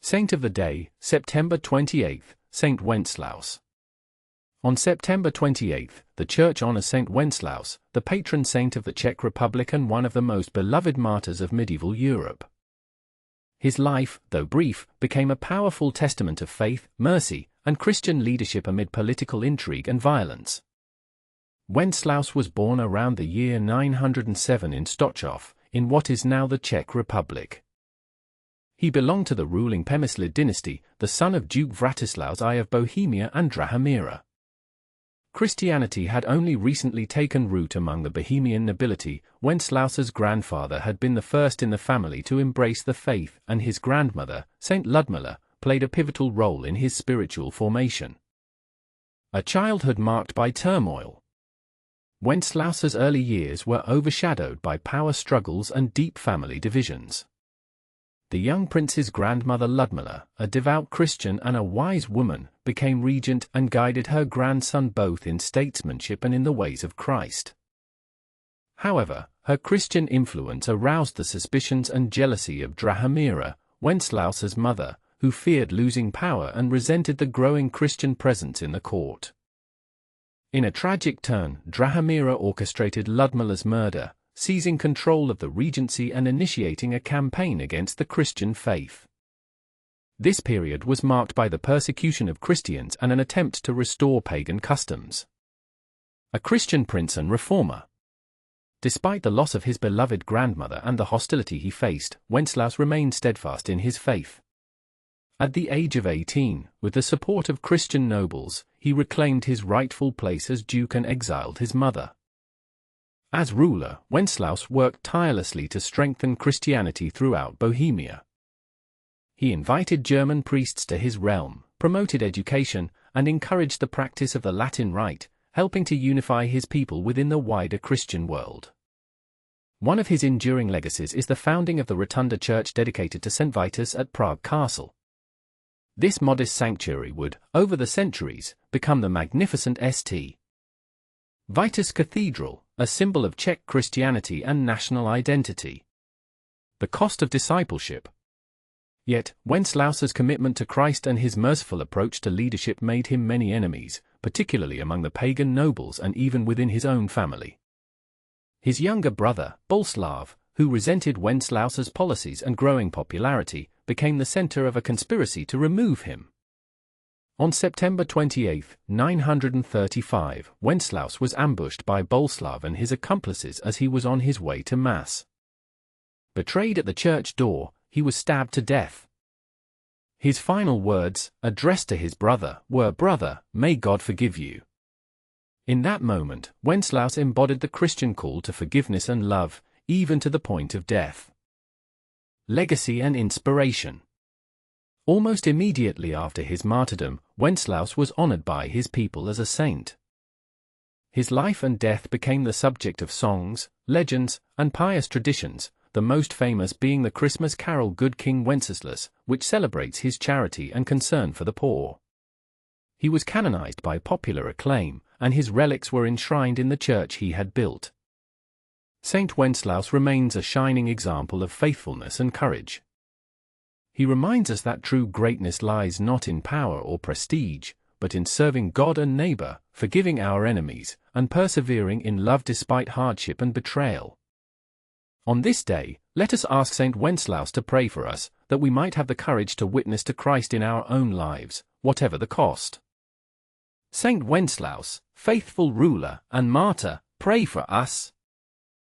Saint of the day, September 28, Saint Wenceslaus. On September 28, the Church honors Saint Wenceslaus, the patron saint of the Czech Republic and one of the most beloved martyrs of medieval Europe. His life, though brief, became a powerful testament of faith, mercy, and Christian leadership amid political intrigue and violence. Wenceslaus was born around the year 907 in Stochov, in what is now the Czech Republic. He belonged to the ruling Přemyslid dynasty, the son of Duke Vratislaus I of Bohemia and Drahomira. Christianity had only recently taken root among the Bohemian nobility. Wenceslaus's grandfather had been the first in the family to embrace the faith, and his grandmother, Saint Ludmila, played a pivotal role in his spiritual formation. A childhood marked by turmoil. Wenceslaus's early years were overshadowed by power struggles and deep family divisions. The young prince's grandmother Ludmila, a devout Christian and a wise woman, became regent and guided her grandson both in statesmanship and in the ways of Christ. However, her Christian influence aroused the suspicions and jealousy of Drahomira, Wenceslaus's mother, who feared losing power and resented the growing Christian presence in the court. In a tragic turn, Drahomira orchestrated Ludmila's murder, seizing control of the regency and initiating a campaign against the Christian faith. This period was marked by the persecution of Christians and an attempt to restore pagan customs. A Christian prince and reformer. Despite the loss of his beloved grandmother and the hostility he faced, Wenceslaus remained steadfast in his faith. At the age of 18, with the support of Christian nobles, he reclaimed his rightful place as duke and exiled his mother. As ruler, Wenceslaus worked tirelessly to strengthen Christianity throughout Bohemia. He invited German priests to his realm, promoted education, and encouraged the practice of the Latin Rite, helping to unify his people within the wider Christian world. One of his enduring legacies is the founding of the Rotunda church dedicated to St. Vitus at Prague Castle. This modest sanctuary would, over the centuries, become the magnificent St. Vitus Cathedral, a symbol of Czech Christianity and national identity. The cost of discipleship. Yet, Wenceslaus's commitment to Christ and his merciful approach to leadership made him many enemies, particularly among the pagan nobles and even within his own family. His younger brother, Boleslav, who resented Wenceslaus's policies and growing popularity, became the center of a conspiracy to remove him. On September 28, 935, Wenceslaus was ambushed by Boleslav and his accomplices as he was on his way to Mass. Betrayed at the church door, he was stabbed to death. His final words, addressed to his brother, were, "Brother, may God forgive you." In that moment, Wenceslaus embodied the Christian call to forgiveness and love, even to the point of death. Legacy and inspiration. Almost immediately after his martyrdom, Wenceslaus was honored by his people as a saint. His life and death became the subject of songs, legends, and pious traditions, the most famous being the Christmas carol Good King Wenceslas, which celebrates his charity and concern for the poor. He was canonized by popular acclaim, and his relics were enshrined in the church he had built. Saint Wenceslaus remains a shining example of faithfulness and courage. He reminds us that true greatness lies not in power or prestige, but in serving God and neighbor, forgiving our enemies, and persevering in love despite hardship and betrayal. On this day, let us ask Saint Wenceslaus to pray for us, that we might have the courage to witness to Christ in our own lives, whatever the cost. Saint Wenceslaus, faithful ruler and martyr, pray for us.